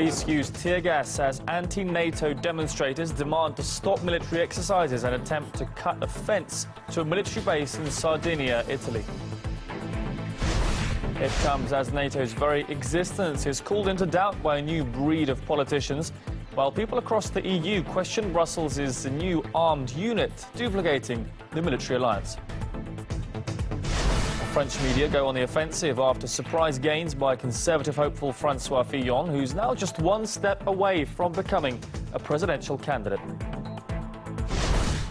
Police used tear gas as anti-NATO demonstrators demand to stop military exercises and attempt to cut a fence to a military base in Sardinia, Italy. It comes as NATO's very existence is called into doubt by a new breed of politicians, while people across the EU question Brussels' new armed unit duplicating the military alliance. French media go on the offensive after surprise gains by Conservative hopeful Francois Fillon, who's now just one step away from becoming a presidential candidate.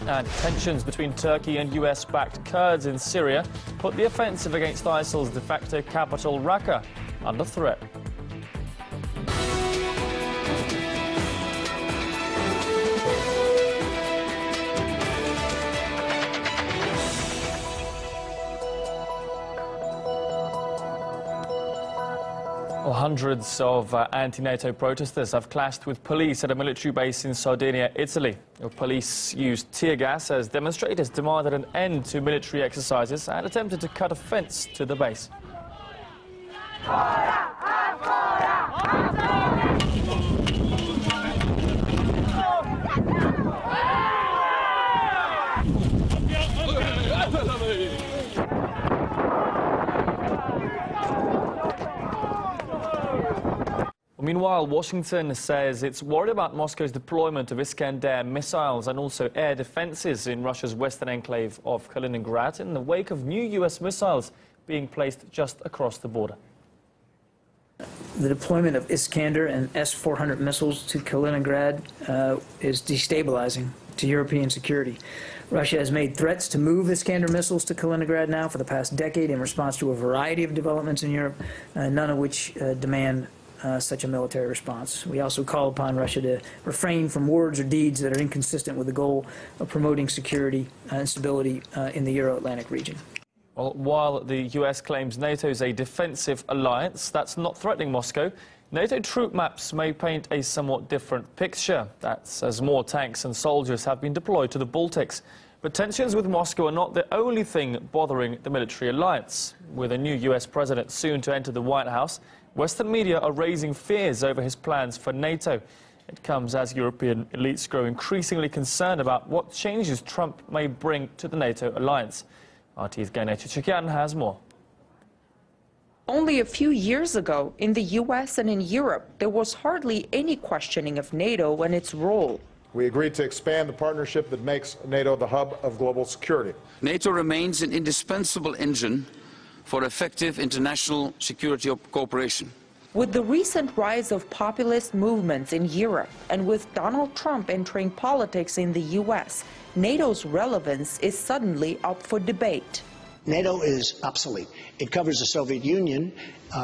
And tensions between Turkey and US-backed Kurds in Syria put the offensive against ISIL's de facto capital Raqqa under threat. Hundreds of anti-NATO protesters have clashed with police at a military base in Sardinia, Italy. Police used tear gas as demonstrators demanded an end to military exercises and attempted to cut a fence to the base. Meanwhile, Washington says it's worried about Moscow's deployment of Iskander missiles and also air defenses in Russia's western enclave of Kaliningrad in the wake of new U.S. missiles being placed just across the border. The deployment of Iskander and S-400 missiles to Kaliningrad is destabilizing to European security. Russia has made threats to move Iskander missiles to Kaliningrad now for the past decade in response to a variety of developments in Europe, none of which demand such a military response. We also call upon Russia to refrain from words or deeds that are inconsistent with the goal of promoting security and stability in the Euro-Atlantic region. Well, while the US claims NATO is a defensive alliance that's not threatening Moscow, NATO troop maps may paint a somewhat different picture. That's as more tanks and soldiers have been deployed to the Baltics. But tensions with Moscow are not the only thing bothering the military alliance. With a new US president soon to enter the White House, Western media are raising fears over his plans for NATO. It comes as European elites grow increasingly concerned about what changes Trump may bring to the NATO alliance. RT's Gane Chichikian has more. Only a few years ago, in the U.S. and in Europe, there was hardly any questioning of NATO and its role. We agreed to expand the partnership that makes NATO the hub of global security. NATO remains an indispensable engine for effective international security cooperation. With the recent rise of populist movements in Europe and with Donald Trump entering politics in the U.S., NATO's relevance is suddenly up for debate. NATO is obsolete. It covers the Soviet Union,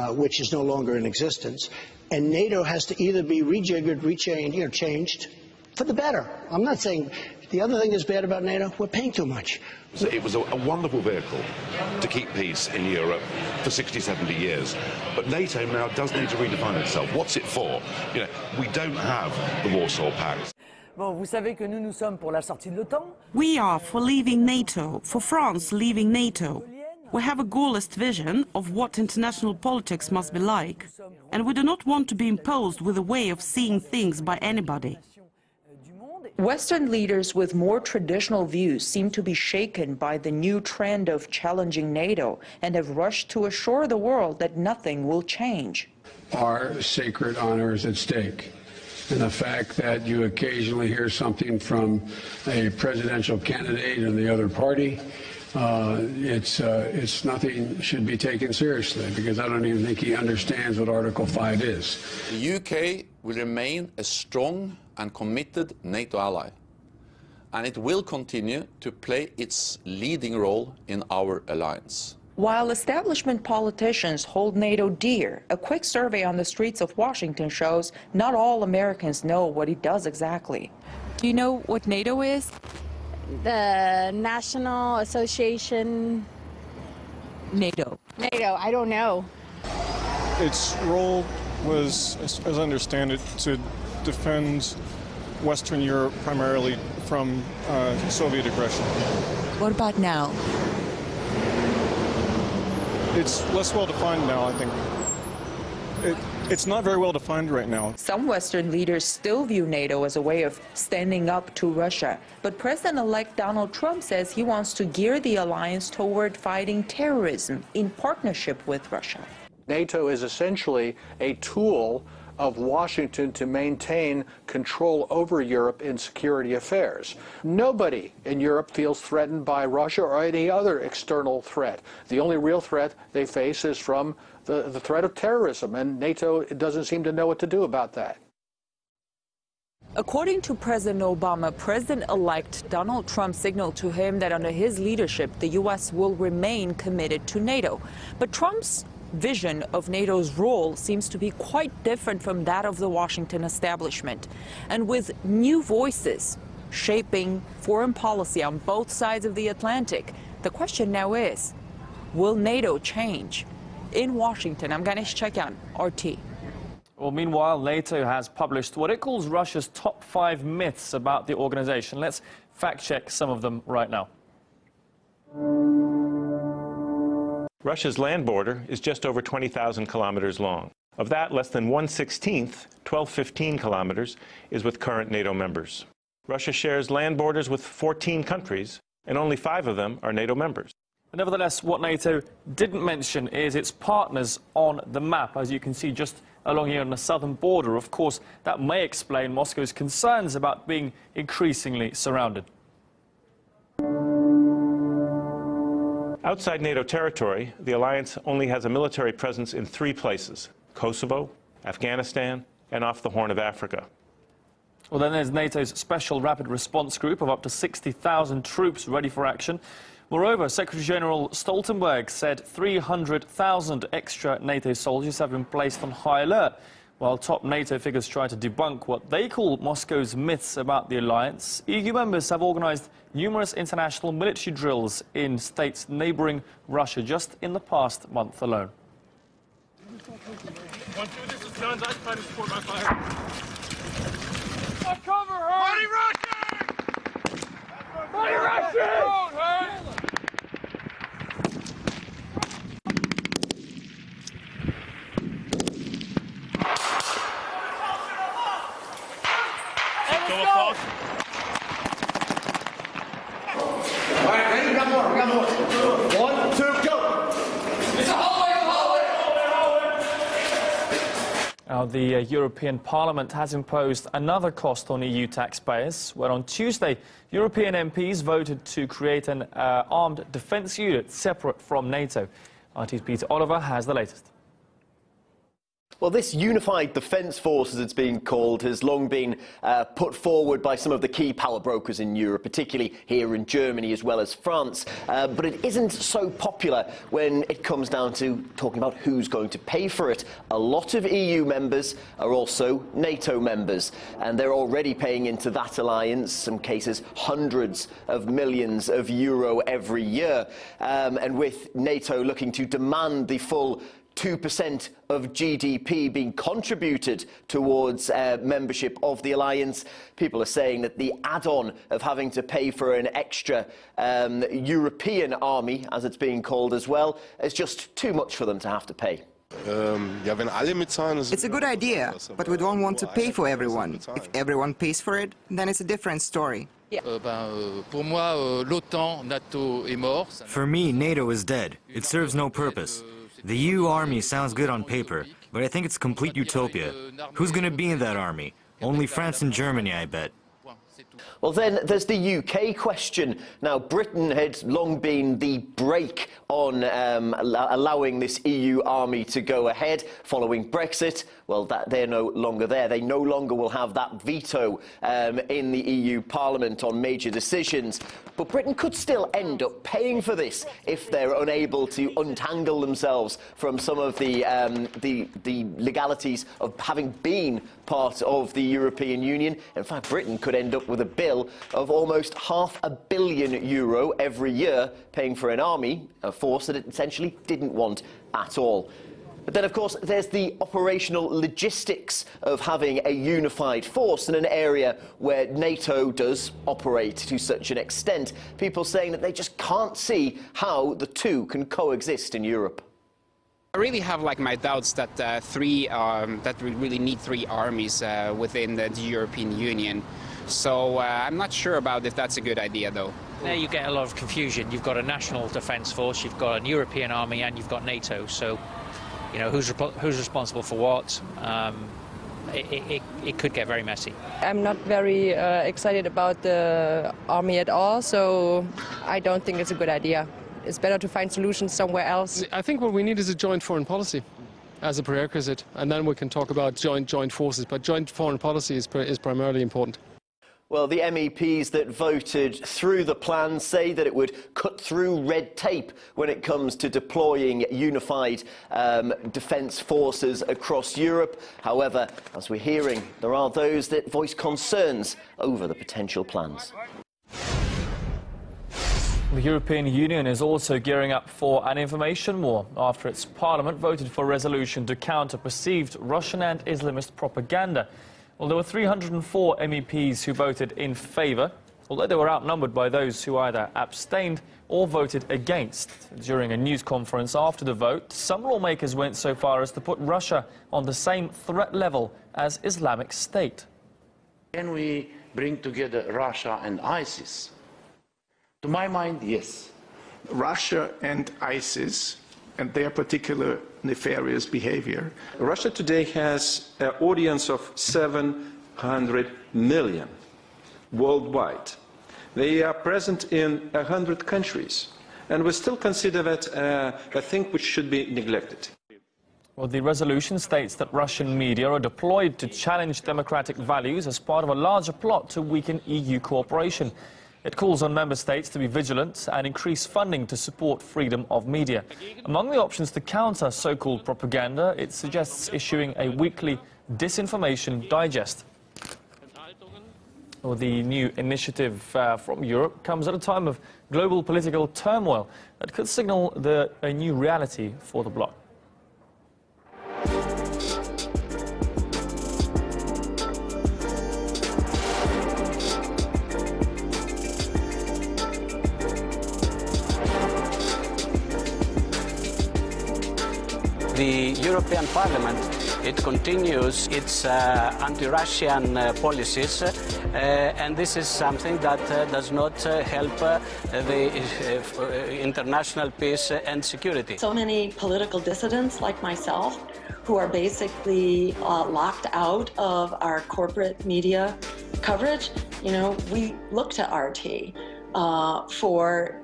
which is no longer in existence, and NATO has to either be rejiggered, changed for the better. I'm not saying the other thing is bad about NATO. We're paying too much. So it was a wonderful vehicle to keep peace in Europe for 60, 70 years. But NATO now does need to redefine itself. What's it for? You know, we don't have the Warsaw Pact. We are for leaving NATO, for France leaving NATO. We have a goalist vision of what international politics must be like, and we do not want to be imposed with a way of seeing things by anybody. Western leaders with more traditional views seem to be shaken by the new trend of challenging NATO and have rushed to assure the world that nothing will change. Our sacred honor is at stake. And the fact that you occasionally hear something from a presidential candidate in the other party, it's nothing should be taken seriously, because I don't even think he understands what Article 5 is. The UK will remain a strong and committed NATO ally, and it will continue to play its leading role in our alliance. While establishment politicians hold NATO dear, a quick survey on the streets of Washington shows not all Americans know what it does exactly. Do you know what NATO is? The National Association... NATO. NATO, I don't know. Its role was, as I understand it, to defend Western Europe primarily from Soviet aggression. What about now? It's less well defined now, I think. It's not very well defined right now. Some Western leaders still view NATO as a way of standing up to Russia. But President-elect Donald Trump says he wants to gear the alliance toward fighting terrorism in partnership with Russia. NATO is essentially a tool of Washington to maintain control over Europe in security affairs. Nobody in Europe feels threatened by Russia or any other external threat. The only real threat they face is from the threat of terrorism, and NATO doesn't seem to know what to do about that. According to President Obama, President-elect Donald Trump signaled to him that under his leadership, the U.S. will remain committed to NATO. But Trump's vision of NATO's role seems to be quite different from that of the Washington establishment. And with new voices shaping foreign policy on both sides of the Atlantic, the question now is, will NATO change? In Washington, I'm Ganesh Chakyan, RT. Well, meanwhile, NATO has published what it calls Russia's top 5 myths about the organization. Let's fact-check some of them right now. Russia's land border is just over 20,000 kilometers long. Of that, less than 1/16, 1215 kilometers, is with current NATO members. Russia shares land borders with 14 countries, and only 5 of them are NATO members. Nevertheless, what NATO didn't mention is its partners on the map, as you can see just along here on the southern border. Of course, that may explain Moscow's concerns about being increasingly surrounded. Outside NATO territory, the alliance only has a military presence in 3 places: Kosovo, Afghanistan, and off the Horn of Africa. Well, then there's NATO's Special Rapid Response Group of up to 60,000 troops ready for action. Moreover, Secretary General Stoltenberg said 300,000 extra NATO soldiers have been placed on high alert, while top NATO figures try to debunk what they call Moscow's myths about the alliance. EU members have organized numerous international military drills in states neighboring Russia just in the past month alone. Cover her! Mighty Russian! Mighty Russian! Now, the European Parliament has imposed another cost on EU taxpayers, where on Tuesday, European MPs voted to create an armed defence unit separate from NATO. RT's Peter Oliver has the latest. Well, this unified defence force, as it's been called, has long been put forward by some of the key power brokers in Europe, particularly here in Germany as well as France. But it isn't so popular when it comes down to talking about who's going to pay for it. A lot of EU members are also NATO members, and they're already paying into that alliance, some cases hundreds of millions of euro every year. And with NATO looking to demand the full 2% of GDP being contributed towards membership of the alliance, people are saying that the add-on of having to pay for an extra European army, as it's being called as well, is just too much for them to have to pay. It's a good idea, but we don't want to pay for everyone. If everyone pays for it, then it's a different story. For me, NATO is dead. It serves no purpose. The EU army sounds good on paper, but I think it's complete utopia. Who's going to be in that army? Only France and Germany, I bet. Well, then there's the UK question. Now, Britain had long been the brake on allowing this EU army to go ahead following Brexit. Well, they're no longer there. They no longer will have that veto in the EU Parliament on major decisions. But Britain could still end up paying for this if they're unable to untangle themselves from some of the legalities of having been part of the European Union. In fact, Britain could end up with a bill of almost €500 million every year paying for an army, a force that it essentially didn't want at all. But then, of course, there's the operational logistics of having a unified force in an area where NATO does operate to such an extent. People saying that they just can't see how the two can coexist in Europe. I really have my doubts that that we really need three armies within the European Union. So I'm not sure about if that's a good idea, though. There you get a lot of confusion. You've got a national defence force, you've got an European army, and you've got NATO. So, you know, who's responsible for what? It could get very messy. I'm not very excited about the army at all, so I don't think it's a good idea. It's better to find solutions somewhere else. I think what we need is a joint foreign policy as a prerequisite, and then we can talk about joint forces, but joint foreign policy is primarily important. Well, the MEPs that voted through the plan say that it would cut through red tape when it comes to deploying unified defence forces across Europe. However, as we're hearing, there are those that voice concerns over the potential plans. The European Union is also gearing up for an information war after its parliament voted for a resolution to counter perceived Russian and Islamist propaganda. Well, there were 304 MEPs who voted in favour, although they were outnumbered by those who either abstained or voted against. During a news conference after the vote, some lawmakers went so far as to put Russia on the same threat level as Islamic State. Can we bring together Russia and ISIS? To my mind, yes. Russia and ISIS and their particular nefarious behavior. Russia today has an audience of 700 million worldwide. They are present in 100 countries, and we still consider that a thing which should be neglected. Well, the resolution states that Russian media are deployed to challenge democratic values as part of a larger plot to weaken EU cooperation. It calls on member states to be vigilant and increase funding to support freedom of media. Among the options to counter so-called propaganda, it suggests issuing a weekly disinformation digest. Well, the new initiative from Europe comes at a time of global political turmoil that could signal a new reality for the bloc. The European Parliament, it continues its anti-Russian policies, and this is something that does not help the international peace and security. So many political dissidents like myself who are basically locked out of our corporate media coverage. You know, we look to RT for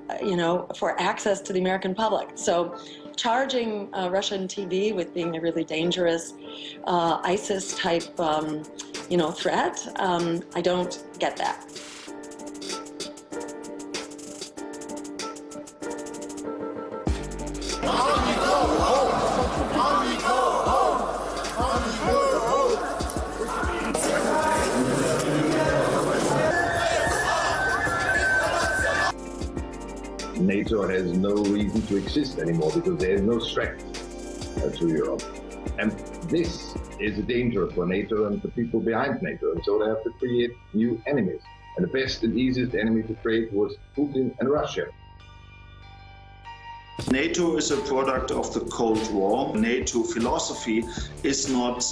access to the American public. So charging Russian TV with being a really dangerous ISIS-type, threat, I don't get that. NATO has no reason to exist anymore because there is no strength to Europe. And this is a danger for NATO and the people behind NATO. And so they have to create new enemies. And the best and easiest enemy to create was Putin and Russia. NATO is a product of the Cold War. NATO philosophy is not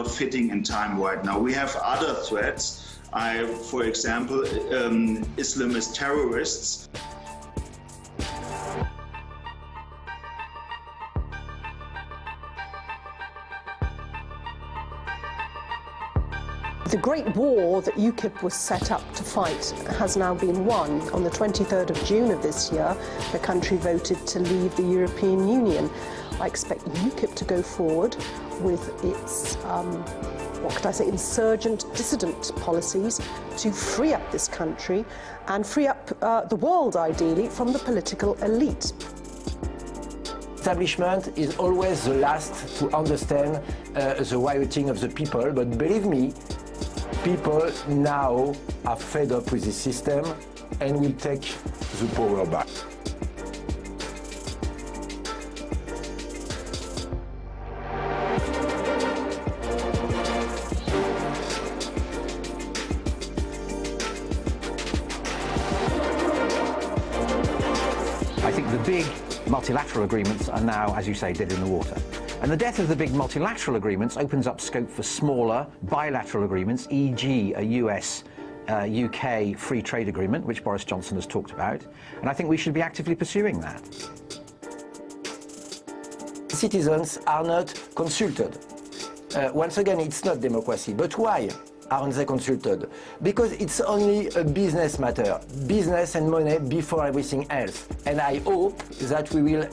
fitting in time right now. We have other threats. For example, Islamist terrorists. The great war that UKIP was set up to fight has now been won. On the 23rd of June of this year, the country voted to leave the European Union. I expect UKIP to go forward with its insurgent, dissident policies to free up this country and free up the world, ideally, from the political elite. Establishment is always the last to understand the rioting of the people, but believe me, people now are fed up with this system and will take the power back. I think the big multilateral agreements are now, as you say, dead in the water. And the death of the big multilateral agreements opens up scope for smaller bilateral agreements, e.g. a US UK free trade agreement, which Boris Johnson has talked about. And I think we should be actively pursuing that. Citizens are not consulted. Once again, it's not democracy. But why aren't they consulted? Because it's only a business matter. Business and money before everything else. And I hope that we will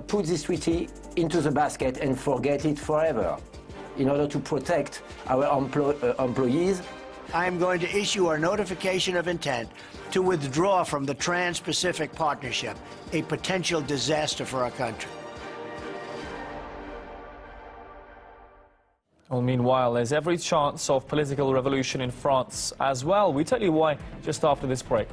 put this treaty into the basket and forget it forever in order to protect our employees. I am going to issue our notification of intent to withdraw from the Trans-Pacific Partnership, a potential disaster for our country. Well, meanwhile, there's every chance of political revolution in France as well. We tell you why just after this break.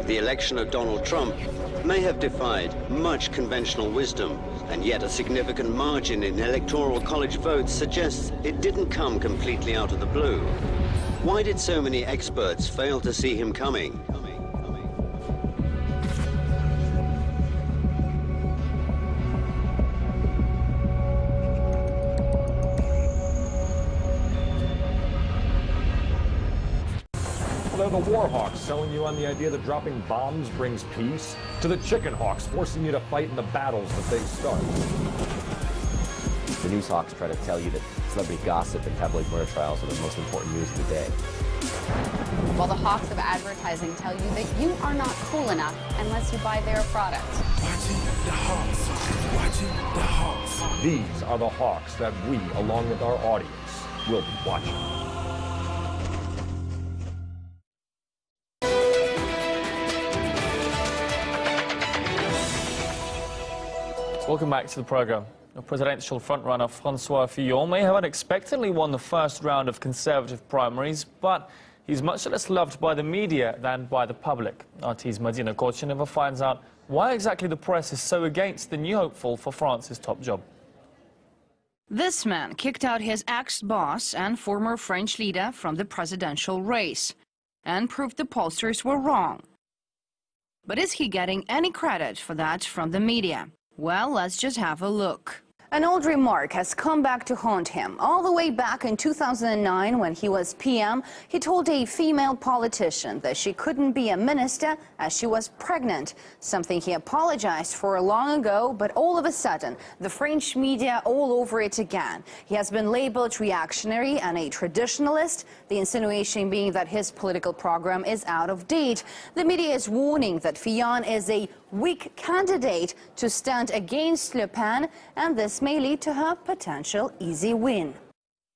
The election of Donald Trump may have defied much conventional wisdom, and yet a significant margin in electoral college votes suggests it didn't come completely out of the blue. Why did so many experts fail to see him coming? They're the war hawks selling you on the idea that dropping bombs brings peace, to the chicken hawks forcing you to fight in the battles that they start. The news hawks try to tell you that celebrity gossip and tabloid murder trials are the most important news of the day. While the hawks of advertising tell you that you are not cool enough unless you buy their product. Watching the hawks, watching the hawks. These are the hawks that we, along with our audience, will be watching. Welcome back to the programme. The presidential frontrunner Francois Fillon may have unexpectedly won the first round of Conservative primaries, but he's much less loved by the media than by the public. RT's Madina Korchinova finds out why exactly the press is so against the new hopeful for France's top job. This man kicked out his ex-boss and former French leader from the presidential race and proved the pollsters were wrong. But is he getting any credit for that from the media? Well, let's just have a look. An old remark has come back to haunt him. All the way back in 2009, when he was PM, he told a female politician that she couldn't be a minister as she was pregnant, something he apologized for long ago, but all of a sudden, the French media all over it again. He has been labeled reactionary and a traditionalist, the insinuation being that his political program is out of date. The media is warning that Fillon is a weak candidate to stand against Le Pen, and this may lead to her potential easy win.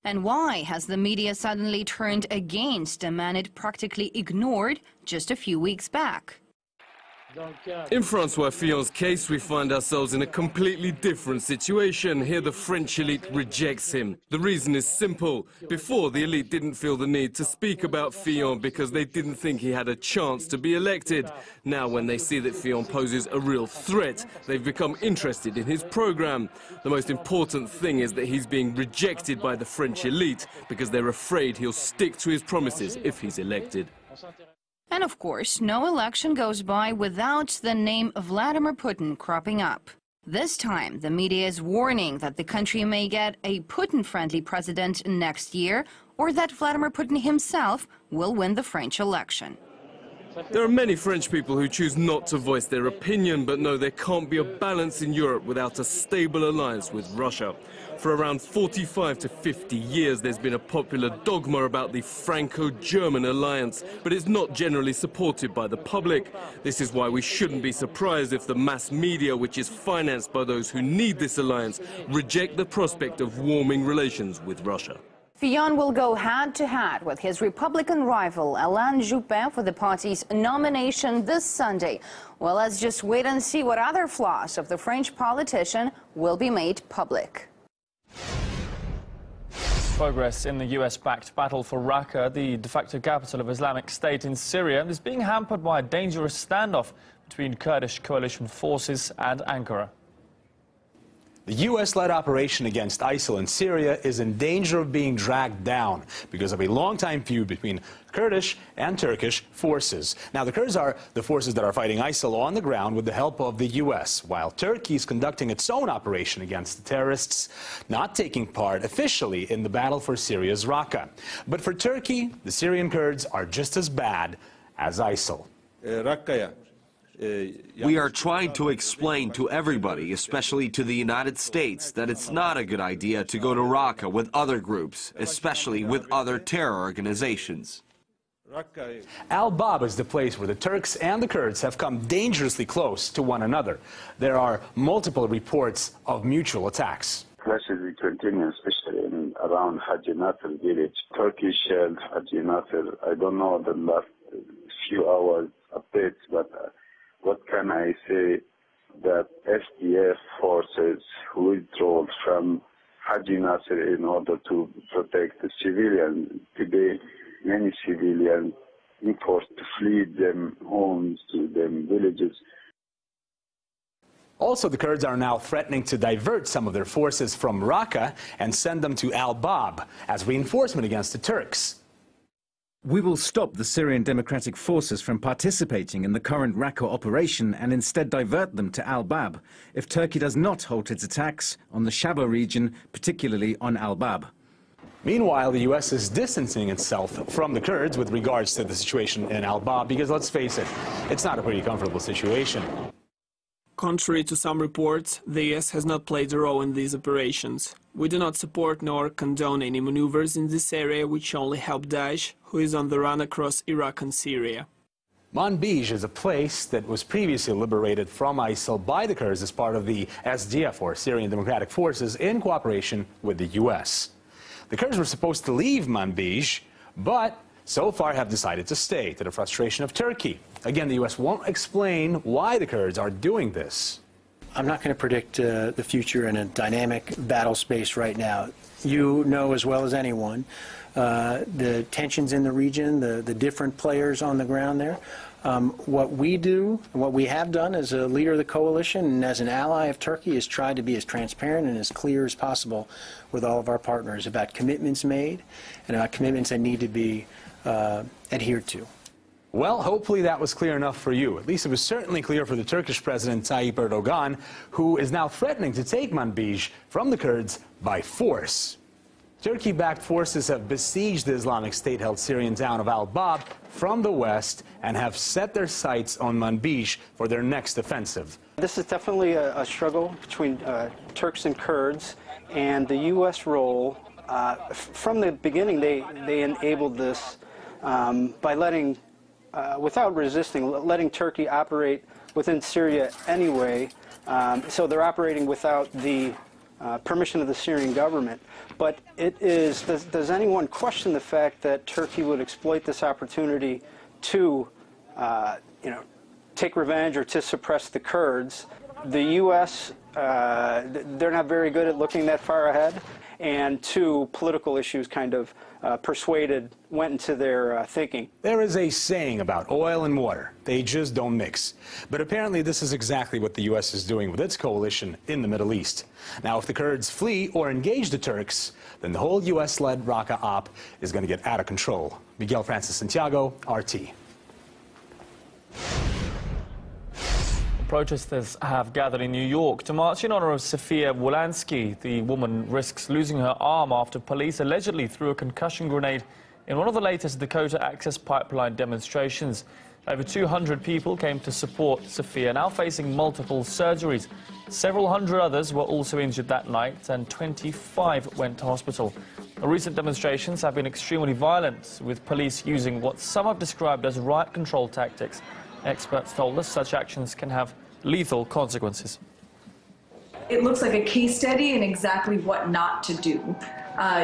And why has the media suddenly turned against a man it practically ignored just a few weeks back? In Francois Fillon's case, we find ourselves in a completely different situation. Here, the French elite rejects him. The reason is simple. Before, the elite didn't feel the need to speak about Fillon because they didn't think he had a chance to be elected. Now, when they see that Fillon poses a real threat, they've become interested in his program. The most important thing is that he's being rejected by the French elite because they're afraid he'll stick to his promises if he's elected. And of course, no election goes by without the name Vladimir Putin cropping up. This time, the media is warning that the country may get a Putin-friendly president next year, or that Vladimir Putin himself will win the French election. There are many French people who choose not to voice their opinion, but know there can't be a balance in Europe without a stable alliance with Russia. For around 45 to 50 years, there's been a popular dogma about the Franco-German alliance, but it's not generally supported by the public. This is why we shouldn't be surprised if the mass media, which is financed by those who need this alliance, reject the prospect of warming relations with Russia. Fillon will go head-to-head with his Republican rival Alain Juppé for the party's nomination this Sunday. Well, let's just wait and see what other flaws of the French politician will be made public. Progress in the US-backed battle for Raqqa, the de facto capital of Islamic State in Syria, is being hampered by a dangerous standoff between Kurdish coalition forces and Ankara. The U.S.-led operation against ISIL in Syria is in danger of being dragged down because of a long-time feud between Kurdish and Turkish forces. Now, the Kurds are the forces that are fighting ISIL on the ground with the help of the U.S., while Turkey is conducting its own operation against the terrorists, not taking part officially in the battle for Syria's Raqqa. But for Turkey, the Syrian Kurds are just as bad as ISIL. We are trying to explain to everybody, especially to the United States, that it's not a good idea to go to Raqqa with other groups, especially with other terror organizations. Al-Bab is the place where the Turks and the Kurds have come dangerously close to one another. There are multiple reports of mutual attacks. Clashes will continue, especially around Haji Nasser village. Turkish shelled Haji Nasser. I don't know the last few hours updates, but what can I say? That SDF forces withdrew from Haji Nasser in order to protect the civilians. Today, many civilians are forced to flee them homes, to them villages. Also, the Kurds are now threatening to divert some of their forces from Raqqa and send them to Al-Bab as reinforcement against the Turks. We will stop the Syrian Democratic Forces from participating in the current Raqqa operation and instead divert them to Al-Bab if Turkey does not halt its attacks on the Shaba region, particularly on Al-Bab. Meanwhile, the U.S. is distancing itself from the Kurds with regards to the situation in Al-Bab because, let's face it, it's not a pretty comfortable situation. Contrary to some reports, the U.S. has not played a role in these operations. We do not support nor condone any maneuvers in this area which only help Daesh, who is on the run across Iraq and Syria. Manbij is a place that was previously liberated from ISIL by the Kurds as part of the SDF, or Syrian Democratic Forces, in cooperation with the U.S. The Kurds were supposed to leave Manbij, but so far have decided to stay, to the frustration of Turkey. Again, the U.S. won't explain why the Kurds are doing this. I'm not going to predict the future in a dynamic battle space right now. You know as well as anyone the tensions in the region, the different players on the ground there. What we do, what we have done as a leader of the coalition and as an ally of Turkey is try to be as transparent and as clear as possible with all of our partners about commitments made and about commitments that need to be adhered to. Well, hopefully that was clear enough for you. At least it was certainly clear for the Turkish President Tayyip Erdogan, who is now threatening to take Manbij from the Kurds by force. Turkey-backed forces have besieged the Islamic State-held Syrian town of Al-Bab from the west and have set their sights on Manbij for their next offensive. This is definitely a struggle between Turks and Kurds, and the U.S. role, from the beginning, they enabled this by letting, without resisting, letting Turkey operate within Syria anyway. So they're operating without the permission of the Syrian government. But it is, does anyone question the fact that Turkey would exploit this opportunity to, take revenge or to suppress the Kurds? The U.S., they're not very good at looking that far ahead, and two, political issues kind of went into their thinking. There is a saying about oil and water. They just don't mix. But apparently this is exactly what the U.S. is doing with its coalition in the Middle East. Now, if the Kurds flee or engage the Turks, then the whole U.S.-led Raqqa op is going to get out of control. Miguel Francis Santiago, RT. Protesters have gathered in New York to march in honor of Sofia Wolanski. The woman risks losing her arm after police allegedly threw a concussion grenade in one of the latest Dakota Access Pipeline demonstrations. Over 200 people came to support Sofia, now facing multiple surgeries. Several hundred others were also injured that night, and 25 went to hospital. The recent demonstrations have been extremely violent, with police using what some have described as riot control tactics. Experts told us such actions can have lethal consequences. It looks like a case study in exactly what not to do.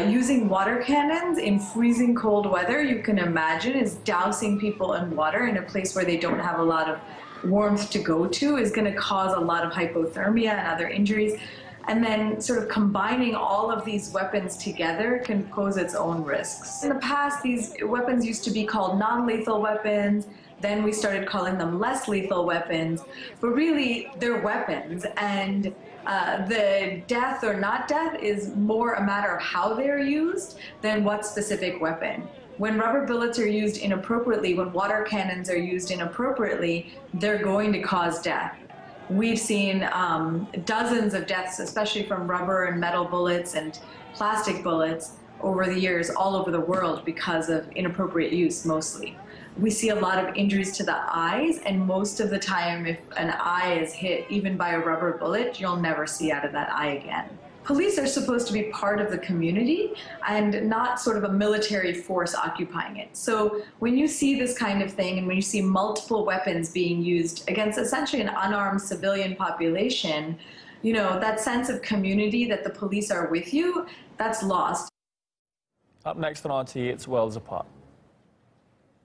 Using water cannons in freezing cold weather, you can imagine, is dousing people in water in a place where they don't have a lot of warmth to go to, is going to cause a lot of hypothermia and other injuries. And then sort of combining all of these weapons together can pose its own risks. In the past, these weapons used to be called non-lethal weapons. Then we started calling them less lethal weapons. But really, they're weapons. And the death or not death is more a matter of how they're used than what specific weapon. When rubber bullets are used inappropriately, when water cannons are used inappropriately, they're going to cause death. We've seen dozens of deaths, especially from rubber and metal bullets and plastic bullets over the years all over the world because of inappropriate use mostly. We see a lot of injuries to the eyes, and most of the time if an eye is hit even by a rubber bullet, you'll never see out of that eye again. Police are supposed to be part of the community and not sort of a military force occupying it. So when you see this kind of thing and when you see multiple weapons being used against essentially an unarmed civilian population, you know, that sense of community that the police are with you, that's lost. Up next on RT, it's Worlds Apart.